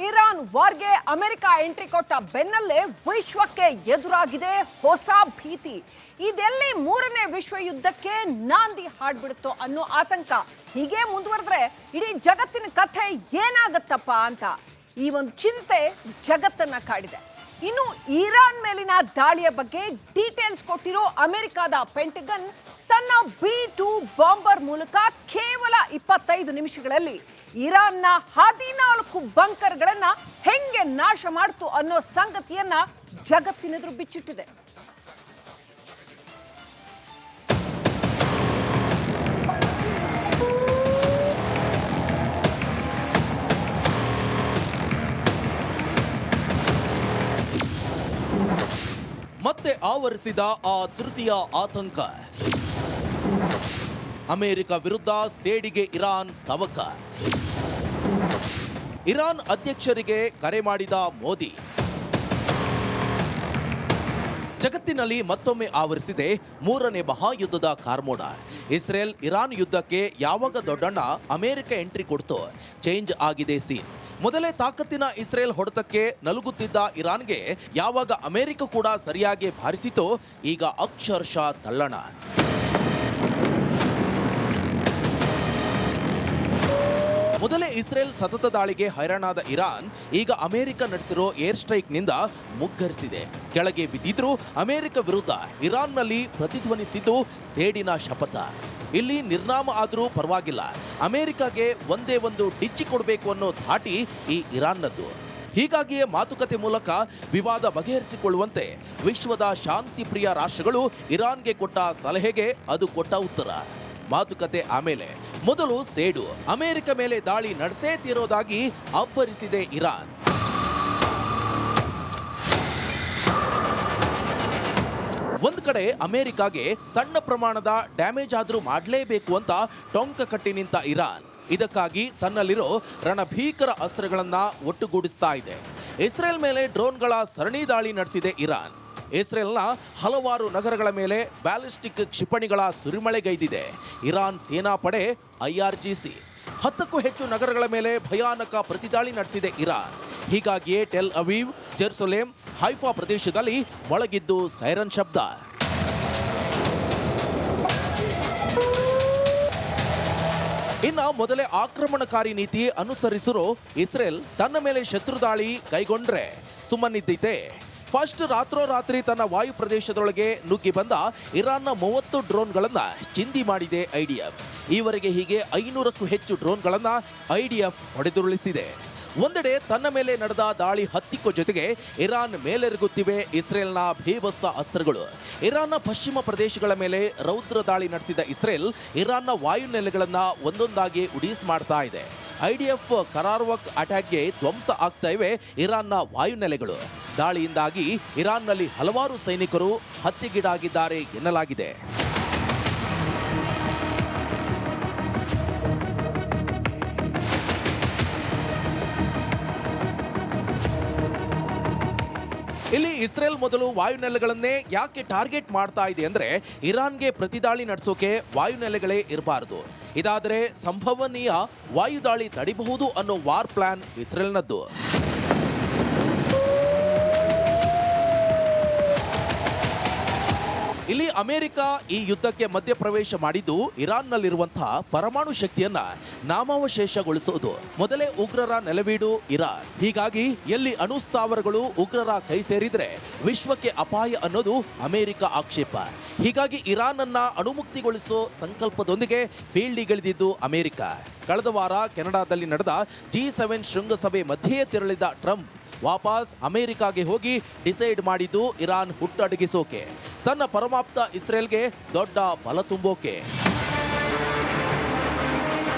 Iran ವಾರ್ಗೆ America entry ಕೊಟ್ಟ ಬೆನ್ನಲ್ಲೇ ವಿಶ್ವಕ್ಕೆ ಎದುರಾಗಿದೆ ಹೊಸ ಭೀತಿ. ಇದೆಲ್ಲಿ ಮೂರನೇ ವಿಶ್ವ ಯುದ್ಧಕ್ಕೆ ನಾಂದಿ ಹಾಡ್ಬಿಡುತ್ತೋ ಅನ್ನೋ ಆತಂಕ. ಹೀಗೆ ಮುಂದುವರೆದ್ರೆ ಇಡೀ ಜಗತ್ತಿನ ಕಥೆ ಏನಾಗತ್ತಪ್ಪ ಅಂತ ಈ ಒಂದು ಚಿಂತೆ ಜಗತ್ತನ್ನ ಕಾಡಿದೆ. ಇನ್ನು ಇರಾನ್ ಮೇಲಿನ ದಾಳಿಯ ಬಗ್ಗೆ ಡೀಟೇಲ್ಸ್ ಕೊಟ್ಟಿರೋ ಅಮೆರಿಕದ ಪೆಂಟಗನ್ ತನ್ನ B-2 ಬಾಂಬರ್ ಮೂಲಕ ಕೇವಲ 25 ನಿಮಿಷಗಳಲ್ಲಿ ಇರಾನ್ನ 14 ಬಂಕರ್ಗಳನ್ನ ಹೆಂಗೆ ನಾಶ ಮಾಡ್ತು ಅನ್ನೋ ಸಂಗತಿಯನ್ನ ಜಗತ್ತಿನೆದುರು ಬಿಚ್ಚಿಟ್ಟಿದೆ. ಮತ್ತೆ ಆವರಿಸಿದ ಆ ತೃತೀಯ ಆತಂಕ. ಅಮೆರಿಕ ವಿರುದ್ಧ ಸೇಡಿಗೆ ಇರಾನ್ ತವಕ. ಇರಾನ್ ಅಧ್ಯಕ್ಷರಿಗೆ ಕರೆ ಮಾಡಿದ ಮೋದಿ. ಜಗತ್ತಿನಲ್ಲಿ ಮತ್ತೊಮ್ಮೆ ಆವರಿಸಿದೆ ಮೂರನೇ ಮಹಾಯುದ್ಧದ ಕಾರ್ಮೋಡ. ಇಸ್ರೇಲ್ ಇರಾನ್ ಯುದ್ಧಕ್ಕೆ ಯಾವಾಗ ದೊಡ್ಡಣ್ಣ ಅಮೆರಿಕ ಎಂಟ್ರಿ ಕೊಡ್ತೋ ಚೇಂಜ್ ಆಗಿದೆ ಸೀನ್. ಮೊದಲೇ ತಾಕತ್ತಿನ ಇಸ್ರೇಲ್ ಹೊಡೆತಕ್ಕೆ ನಲುಗುತ್ತಿದ್ದ ಇರಾನ್ಗೆ ಯಾವಾಗ ಅಮೆರಿಕ ಕೂಡ ಸರಿಯಾಗಿ ಭಾರಿಸಿತೋ ಈಗ ಅಕ್ಷರಶಃ ತಲ್ಲಣ. ಮೊದಲೇ ಇಸ್ರೇಲ್ ಸತತ ದಾಳಿಗೆ ಹೈರಾಣಾದ ಇರಾನ್ ಈಗ ಅಮೆರಿಕ ನಡೆಸಿರೋ ಏರ್ ಸ್ಟ್ರೈಕ್ನಿಂದ ಮುಗ್ಗರಿಸಿದೆ. ಕೆಳಗೆ ಬಿದ್ದಿದ್ರೂ ಅಮೆರಿಕ ವಿರುದ್ಧ ಇರಾನ್ನಲ್ಲಿ ಪ್ರತಿಧ್ವನಿಸಿದ್ದು ಸೇಡಿನ ಶಪಥ. ಇಲ್ಲಿ ನಿರ್ನಾಮ ಆದರೂ ಪರವಾಗಿಲ್ಲ, ಅಮೆರಿಕಾಗೆ ಒಂದೇ ಒಂದು ಡಿಚ್ಚಿ ಕೊಡಬೇಕು ಅನ್ನೋ ಧಾಟಿ ಈ ಇರಾನ್ನದ್ದು. ಹೀಗಾಗಿಯೇ ಮಾತುಕತೆ ಮೂಲಕ ವಿವಾದ ಬಗೆಹರಿಸಿಕೊಳ್ಳುವಂತೆ ವಿಶ್ವದ ಶಾಂತಿ ಪ್ರಿಯ ರಾಷ್ಟ್ರಗಳು ಇರಾನ್ಗೆ ಕೊಟ್ಟ ಸಲಹೆಗೆ ಅದು ಕೊಟ್ಟ ಉತ್ತರ. ಮಾತುಕತೆ ಆಮೇಲೆ ಮೊದಲು ಸೇಡು. ಅಮೆರಿಕ ಮೇಲೆ ದಾಳಿ ನಡೆಸೇ ತೀರೋದಾಗಿ ಅಬ್ಬರಿಸಿದೆ ಇರಾನ್. ಒಂದ್ ಕಡೆ ಅಮೆರಿಕಾಗೆ ಸಣ್ಣ ಪ್ರಮಾಣದ ಡ್ಯಾಮೇಜ್ ಆದ್ರೂ ಮಾಡಲೇಬೇಕು ಅಂತ ಟೊಂಕ ಕಟ್ಟಿ ನಿಂತ ಇರಾನ್ ಇದಕ್ಕಾಗಿ ತನ್ನಲ್ಲಿರೋ ರಣಭೀಕರ ಅಸ್ತ್ರಗಳನ್ನ ಒಟ್ಟುಗೂಡಿಸ್ತಾ ಇದೆ. ಇಸ್ರೇಲ್ ಮೇಲೆ ಡ್ರೋನ್ಗಳ ಸರಣಿ ದಾಳಿ ನಡೆಸಿದೆ ಇರಾನ್. ಇಸ್ರೇಲ್ನ ಹಲವಾರು ನಗರಗಳ ಮೇಲೆ ಬ್ಯಾಲಿಸ್ಟಿಕ್ ಕ್ಷಿಪಣಿಗಳ ಸುರಿಮಳೆಗೈದಿದೆ ಇರಾನ್ ಸೇನಾಪಡೆ IRGC. 10ಕ್ಕೂ ಹೆಚ್ಚು ನಗರಗಳ ಮೇಲೆ ಭಯಾನಕ ಪ್ರತಿದಾಳಿ ನಡೆಸಿದೆ ಇರಾನ್. ಹೀಗಾಗಿಯೇ ಟೆಲ್ ಅವೀವ್, ಜೆರುಸಲೇಂ, ಹೈಫಾ ಪ್ರದೇಶದಲ್ಲಿ ಮೊಳಗಿದ್ದು ಸೈರನ್ ಶಬ್ದ. ಇನ್ನು ಮೊದಲೇ ಆಕ್ರಮಣಕಾರಿ ನೀತಿ ಅನುಸರಿಸಿರೋ ಇಸ್ರೇಲ್ ತನ್ನ ಮೇಲೆ ಶತ್ರು ದಾಳಿ ಕೈಗೊಂಡ್ರೆ ಸುಮ್ಮನಿದ್ದೈತೆ. ಫಸ್ಟ್ ರಾತ್ರೋರಾತ್ರಿ ತನ್ನ ವಾಯು ಪ್ರದೇಶದೊಳಗೆ ನುಗ್ಗಿ ಬಂದ ಇರಾನ್ನ 30 ಡ್ರೋನ್ಗಳನ್ನ ಚಿಂದಿ ಮಾಡಿದೆ IDF. ಈವರೆಗೆ ಹೀಗೆ 500ಕ್ಕೂ ಹೆಚ್ಚು ಡ್ರೋನ್ಗಳನ್ನ IDF ಹೊಡೆದುರುಳಿಸಿದೆ. ಒಂದೆಡೆ ತನ್ನ ಮೇಲೆ ನಡೆದ ದಾಳಿ ಹತ್ತಿಕ್ಕೋ ಜೊತೆಗೆ ಇರಾನ್ ಮೇಲೆರಗುತ್ತಿವೆ ಇಸ್ರೇಲ್ನ ಭೀಭತ್ಸ ಅಸ್ತ್ರಗಳು. ಇರಾನ್ನ ಪಶ್ಚಿಮ ಪ್ರದೇಶಗಳ ಮೇಲೆ ರೌದ್ರ ದಾಳಿ ನಡೆಸಿದ ಇಸ್ರೇಲ್ ಇರಾನ್ನ ವಾಯುನೆಲೆಗಳನ್ನ ಒಂದೊಂದಾಗಿ ಉಡೀಸ್ ಮಾಡ್ತಾ ಇದೆ. IDF ಕರಾರ್ವಕ್ ಅಟ್ಯಾಕ್ಗೆ ಧ್ವಂಸ ಆಗ್ತಾ ಇವೆ ಇರಾನ್ನ ವಾಯುನೆಲೆಗಳು. ದಾಳಿಯಿಂದಾಗಿ ಇರಾನ್ನಲ್ಲಿ ಹಲವಾರು ಸೈನಿಕರು ಹತ್ಯೆಗೀಡಾಗಿದ್ದಾರೆ ಎನ್ನಲಾಗಿದೆ. ಇಲ್ಲಿ ಇಸ್ರೇಲ್ ಮೊದಲು ವಾಯುನೆಲೆಗಳನ್ನೇ ಯಾಕೆ ಟಾರ್ಗೆಟ್ ಮಾಡ್ತಾ ಇದೆ ಅಂದ್ರೆ ಇರಾನ್ಗೆ ಪ್ರತಿದಾಳಿ ನಡೆಸೋಕೆ ವಾಯುನೆಲೆಗಳೇ ಇರಬಾರದು. ಇದಾದರೆ ಸಂಭವನೀಯ ವಾಯುದಾಳಿ ತಡಿಬಹುದು ಅನ್ನೋ ವಾರ್ ಪ್ಲಾನ್ ಇಸ್ರೇಲ್ನದ್ದು. ಇಲ್ಲಿ ಅಮೆರಿಕ ಈ ಯುದ್ಧಕ್ಕೆ ಮಧ್ಯಪ್ರವೇಶ ಮಾಡಿದ್ದು ಇರಾನ್ನಲ್ಲಿರುವಂತಹ ಪರಮಾಣು ಶಕ್ತಿಯನ್ನ ನಾಮಾವಶೇಷಗೊಳಿಸುವುದು. ಮೊದಲೇ ಉಗ್ರರ ನೆಲವೀಡು ಇರಾನ್. ಹೀಗಾಗಿ ಎಲ್ಲಿ ಅಣುಸ್ಥಾವರಗಳು ಉಗ್ರರ ಕೈ ಸೇರಿದ್ರೆ ವಿಶ್ವಕ್ಕೆ ಅಪಾಯ ಅನ್ನೋದು ಅಮೆರಿಕ ಆಕ್ಷೇಪ. ಹೀಗಾಗಿ ಇರಾನ್ ಅನ್ನ ಅಣುಮುಕ್ತಿಗೊಳಿಸೋ ಸಂಕಲ್ಪದೊಂದಿಗೆ ಫೀಲ್ಡಿಗಿಳಿದಿದ್ದು ಅಮೆರಿಕ. ಕಳೆದ ವಾರ ಕೆನಡಾದಲ್ಲಿ ನಡೆದ G7 ಶೃಂಗಸಭೆ ಮಧ್ಯೆಯೇ ತೆರಳಿದ ಟ್ರಂಪ್ ವಾಪಸ್ ಅಮೆರಿಕಾಗೆ ಹೋಗಿ ಡಿಸೈಡ್ ಮಾಡಿದ್ದು ಇರಾನ್ ಹುಟ್ಟಡಗಿಸೋಕೆ, ತನ್ನ ಪರಮಾಪ್ತ ಇಸ್ರೇಲ್ಗೆ ದೊಡ್ಡ ಬಲ ತುಂಬೋಕೆ.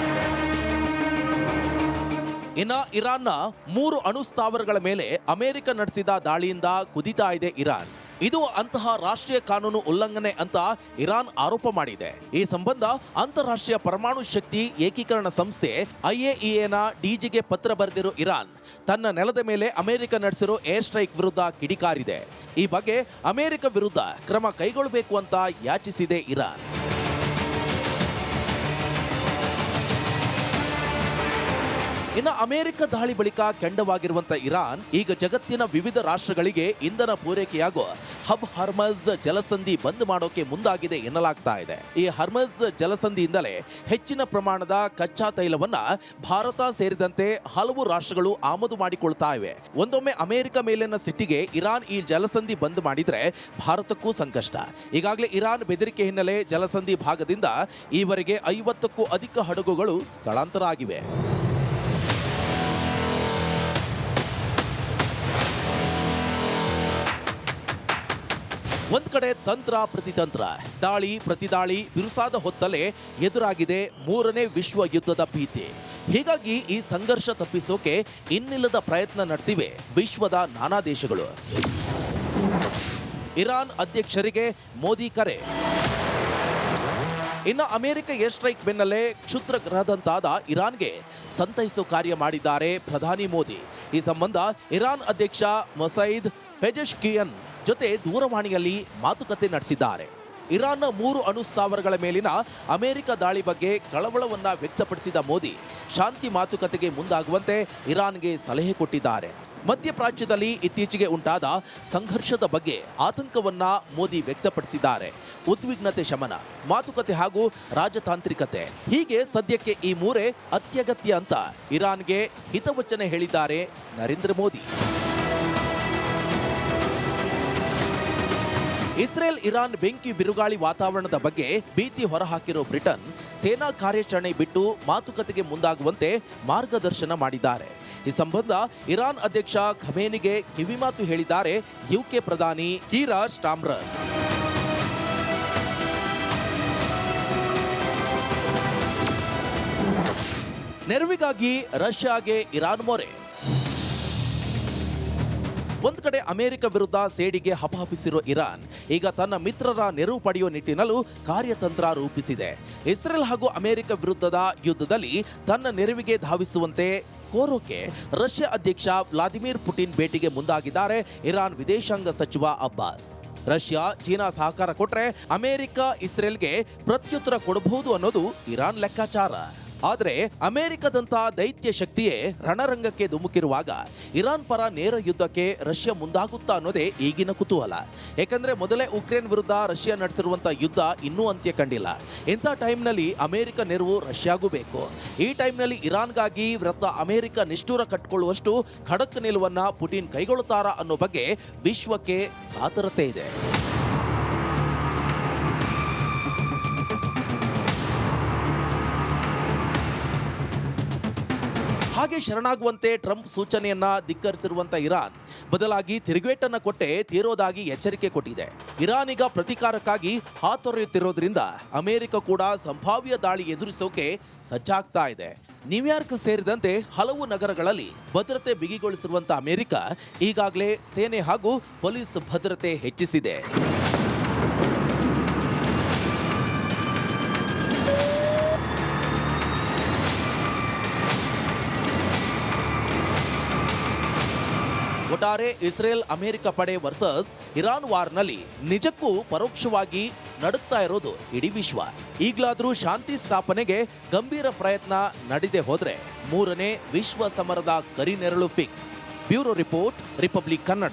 ಇನ್ನ ಇರಾನ್ನ 3 ಅಣುಸ್ಥಾವರಗಳ ಮೇಲೆ ಅಮೆರಿಕ ನಡೆಸಿದ ದಾಳಿಯಿಂದ ಕುದಿತಾ ಇದೆ ಇರಾನ್. ಇದು ಅಂತಹ ರಾಷ್ಟ್ರೀಯ ಕಾನೂನು ಉಲ್ಲಂಘನೆ ಅಂತ ಇರಾನ್ ಆರೋಪ ಮಾಡಿದೆ. ಈ ಸಂಬಂಧ ಅಂತಾರಾಷ್ಟ್ರೀಯ ಪರಮಾಣು ಶಕ್ತಿ ಏಕೀಕರಣ ಸಂಸ್ಥೆ IAEAನ DGಗೆ ಪತ್ರ ಬರೆದಿರೋ ಇರಾನ್ ತನ್ನ ನೆಲದ ಮೇಲೆ ಅಮೆರಿಕ ನಡೆಸಿರೋ ಏರ್ ಸ್ಟ್ರೈಕ್ ವಿರುದ್ಧ ಕಿಡಿಕಾರಿದೆ. ಈ ಬಗ್ಗೆ ಅಮೆರಿಕ ವಿರುದ್ಧ ಕ್ರಮ ಕೈಗೊಳ್ಳಬೇಕು ಅಂತ ಯಾಚಿಸಿದೆ ಇರಾನ್. ಇನ್ನು ಅಮೆರಿಕ ದಾಳಿ ಬಳಿಕ ಕೆಂಡವಾಗಿರುವಂತ ಇರಾನ್ ಈಗ ಜಗತ್ತಿನ ವಿವಿಧ ರಾಷ್ಟ್ರಗಳಿಗೆ ಇಂಧನ ಪೂರೈಕೆಯಾಗುವ ಹಬ್ ಹರ್ಮಜ್ ಜಲಸಂಧಿ ಬಂದ್ ಮಾಡೋಕೆ ಮುಂದಾಗಿದೆ ಎನ್ನಲಾಗ್ತಾ ಇದೆ. ಈ ಹರ್ಮಜ್ ಜಲಸಂಧಿಯಿಂದಲೇ ಹೆಚ್ಚಿನ ಪ್ರಮಾಣದ ಕಚ್ಚಾ ತೈಲವನ್ನ ಭಾರತ ಸೇರಿದಂತೆ ಹಲವು ರಾಷ್ಟ್ರಗಳು ಆಮದು ಮಾಡಿಕೊಳ್ತಾ ಇವೆ. ಒಂದೊಮ್ಮೆ ಅಮೆರಿಕ ಮೇಲಿನ ಸಿಟ್ಟಿಗೆ ಇರಾನ್ ಈ ಜಲಸಂಧಿ ಬಂದ್ ಮಾಡಿದ್ರೆ ಭಾರತಕ್ಕೂ ಸಂಕಷ್ಟ. ಈಗಾಗಲೇ ಇರಾನ್ ಬೆದರಿಕೆ ಹಿನ್ನೆಲೆ ಜಲಸಂಧಿ ಭಾಗದಿಂದ ಈವರೆಗೆ 50ಕ್ಕೂ ಅಧಿಕ ಹಡಗುಗಳು ಸ್ಥಳಾಂತರ ಆಗಿವೆ. ಒಂದ್ ಕಡೆ ತಂತ್ರ ಪ್ರತಿತಂತ್ರ, ದಾಳಿ ಪ್ರತಿದಾಳಿ ಬಿರುಸಾದ ಹೊತ್ತಲ್ಲೇ ಎದುರಾಗಿದೆ ಮೂರನೇ ವಿಶ್ವ ಯುದ್ಧದ ಭೀತಿ. ಹೀಗಾಗಿ ಈ ಸಂಘರ್ಷ ತಪ್ಪಿಸೋಕೆ ಇನ್ನಿಲ್ಲದ ಪ್ರಯತ್ನ ನಡೆಸಿವೆ ವಿಶ್ವದ ನಾನಾ ದೇಶಗಳು. ಇರಾನ್ ಅಧ್ಯಕ್ಷರಿಗೆ ಮೋದಿ ಕರೆ. ಇನ್ನು ಅಮೆರಿಕ ಏರ್ ಸ್ಟ್ರೈಕ್ ಬೆನ್ನಲ್ಲೇ ಕ್ಷುದ್ರ ಗ್ರಹದಂತಾದ ಇರಾನ್ಗೆ ಸಂತೈಸೋ ಕಾರ್ಯ ಮಾಡಿದ್ದಾರೆ ಪ್ರಧಾನಿ ಮೋದಿ. ಈ ಸಂಬಂಧ ಇರಾನ್ ಅಧ್ಯಕ್ಷ ಮಸೈದ್ ಪೆಜೆಶ್ಕಿಯನ್ ಜೊತೆ ದೂರವಾಣಿಯಲ್ಲಿ ಮಾತುಕತೆ ನಡೆಸಿದ್ದಾರೆ. ಇರಾನ್ನ 3 ಅಣು ಸ್ಥಾವರಗಳ ಮೇಲಿನ ಅಮೆರಿಕ ದಾಳಿ ಬಗ್ಗೆ ಕಳವಳವನ್ನ ವ್ಯಕ್ತಪಡಿಸಿದ ಮೋದಿ ಶಾಂತಿ ಮಾತುಕತೆಗೆ ಮುಂದಾಗುವಂತೆ ಇರಾನ್ಗೆ ಸಲಹೆ ಕೊಟ್ಟಿದ್ದಾರೆ. ಮಧ್ಯಪ್ರಾಚ್ಯದಲ್ಲಿ ಇತ್ತೀಚೆಗೆ ಉಂಟಾದ ಸಂಘರ್ಷದ ಬಗ್ಗೆ ಆತಂಕವನ್ನ ಮೋದಿ ವ್ಯಕ್ತಪಡಿಸಿದ್ದಾರೆ. ಉದ್ವಿಗ್ನತೆ ಶಮನ, ಮಾತುಕತೆ ಹಾಗೂ ರಾಜತಾಂತ್ರಿಕತೆ ಹೀಗೆ ಸದ್ಯಕ್ಕೆ ಈ ಮೂರೇ ಅತ್ಯಗತ್ಯ ಅಂತ ಇರಾನ್ಗೆ ಹಿತವಚನೆ ಹೇಳಿದ್ದಾರೆ ನರೇಂದ್ರ ಮೋದಿ. ಇಸ್ರೇಲ್ ಇರಾನ್ ಬೆಂಕಿ ಬಿರುಗಾಳಿ ವಾತಾವರಣದ ಬಗ್ಗೆ ಭೀತಿ ಹೊರಹಾಕಿರೋ ಬ್ರಿಟನ್ ಸೇನಾ ಕಾರ್ಯಾಚರಣೆ ಬಿಟ್ಟು ಮಾತುಕತೆಗೆ ಮುಂದಾಗುವಂತೆ ಮಾರ್ಗದರ್ಶನ ಮಾಡಿದ್ದಾರೆ. ಈ ಸಂಬಂಧ ಇರಾನ್ ಅಧ್ಯಕ್ಷ ಖಮೇನಿಗೆ ಕಿವಿಮಾತು ಹೇಳಿದ್ದಾರೆ ಯುಕೆ ಪ್ರಧಾನಿ ಕೀರಾ ಸ್ಟಾರ್ಮರ್. ನೆರವಿಗಾಗಿ ರಷ್ಯಾಗೆ ಇರಾನ್ ಮೊರೆ. ಒಂದ್ ಕಡೆ ಅಮೆರಿಕ ವಿರುದ್ಧ ಸೇಡಿಗೆ ಹಪಹಪಿಸಿರೋ ಇರಾನ್ ಈಗ ತನ್ನ ಮಿತ್ರರ ನೆರವು ಪಡೆಯುವ ನಿಟ್ಟಿನಲ್ಲೂ ಕಾರ್ಯತಂತ್ರ ರೂಪಿಸಿದೆ. ಇಸ್ರೇಲ್ ಹಾಗೂ ಅಮೆರಿಕ ವಿರುದ್ಧದ ಯುದ್ಧದಲ್ಲಿ ತನ್ನ ನೆರವಿಗೆ ಧಾವಿಸುವಂತೆ ಕೋರೋಕೆ ರಷ್ಯಾ ಅಧ್ಯಕ್ಷ ವ್ಲಾದಿಮಿರ್ ಪುಟಿನ್ ಭೇಟಿಗೆ ಮುಂದಾಗಿದ್ದಾರೆ ಇರಾನ್ ವಿದೇಶಾಂಗ ಸಚಿವ ಅಬ್ಬಾಸ್. ರಷ್ಯಾ ಚೀನಾ ಸಹಕಾರ ಕೊಟ್ರೆ ಅಮೆರಿಕ ಇಸ್ರೇಲ್ಗೆ ಪ್ರತ್ಯುತ್ತರ ಕೊಡಬಹುದು ಅನ್ನೋದು ಇರಾನ್ ಲೆಕ್ಕಾಚಾರ. ಆದರೆ ಅಮೆರಿಕದಂತ ದೈತ್ಯ ಶಕ್ತಿಯೇ ರಣರಂಗಕ್ಕೆ ಧುಮುಕಿರುವಾಗ ಇರಾನ್ ಪರ ನೇರ ಯುದ್ಧಕ್ಕೆ ರಷ್ಯಾ ಮುಂದಾಗುತ್ತಾ ಅನ್ನೋದೇ ಈಗಿನ ಕುತೂಹಲ. ಯಾಕಂದ್ರೆ ಮೊದಲೇ ಉಕ್ರೇನ್ ವಿರುದ್ಧ ರಷ್ಯಾ ನಡೆಸಿರುವಂತಹ ಯುದ್ಧ ಇನ್ನೂ ಅಂತ್ಯ ಕಂಡಿಲ್ಲ. ಇಂಥ ಟೈಮ್ನಲ್ಲಿ ಅಮೆರಿಕ ನೆರವು ರಷ್ಯಾಗೂ ಬೇಕು. ಈ ಟೈಮ್ನಲ್ಲಿ ಇರಾನ್ಗಾಗಿ ವೃತ್ತ ಅಮೆರಿಕ ನಿಷ್ಠೂರ ಕಟ್ಟಿಕೊಳ್ಳುವಷ್ಟು ಖಡಕ್ ನಿಲುವನ್ನ ಪುಟಿನ್ ಕೈಗೊಳ್ಳುತ್ತಾರಾ ಅನ್ನೋ ಬಗ್ಗೆ ವಿಶ್ವಕ್ಕೆ ಕಾತರತೆ ಇದೆ. ಹಾಗೆ ಶರಣಾಗುವಂತೆ ಟ್ರಂಪ್ ಸೂಚನೆಯನ್ನ ಧಿಕ್ಕರಿಸಿರುವಂತ ಇರಾನ್ ಬದಲಾಗಿ ತಿರುಗೇಟನ್ನ ಕೊಟ್ಟೆ ತೀರೋದಾಗಿ ಎಚ್ಚರಿಕೆ ಕೊಟ್ಟಿದೆ. ಇರಾನ್ ಈಗ ಪ್ರತೀಕಾರಕ್ಕಾಗಿ ಹಾತೊರೆಯುತ್ತಿರೋದ್ರಿಂದ ಅಮೆರಿಕ ಕೂಡ ಸಂಭಾವ್ಯ ದಾಳಿ ಎದುರಿಸೋಕೆ ಸಜ್ಜಾಗ್ತಾ ಇದೆ. ನ್ಯೂಯಾರ್ಕ್ ಸೇರಿದಂತೆ ಹಲವು ನಗರಗಳಲ್ಲಿ ಭದ್ರತೆ ಬಿಗಿಗೊಳಿಸಿರುವಂತ ಅಮೆರಿಕ ಈಗಾಗಲೇ ಸೇನೆ ಹಾಗೂ ಪೊಲೀಸ್ ಭದ್ರತೆ ಹೆಚ್ಚಿಸಿದೆ. ಒಟ್ಟಾರೆ ಇಸ್ರೇಲ್ ಅಮೆರಿಕ ಪಡೆ ವರ್ಸಸ್ ಇರಾನ್ ವಾರ್ನಲ್ಲಿ ನಿಜಕ್ಕೂ ಪರೋಕ್ಷವಾಗಿ ನಡುಕ್ತಾ ಇರೋದು ಇಡೀ ವಿಶ್ವ. ಈಗಲಾದರೂ ಶಾಂತಿ ಸ್ಥಾಪನೆಗೆ ಗಂಭೀರ ಪ್ರಯತ್ನ ನಡೆದೇ ಹೋದ್ರೆ ಮೂರನೇ ವಿಶ್ವ ಸಮರದ ಕರಿನೆರಳು fix. Bureau report, republic Kannada.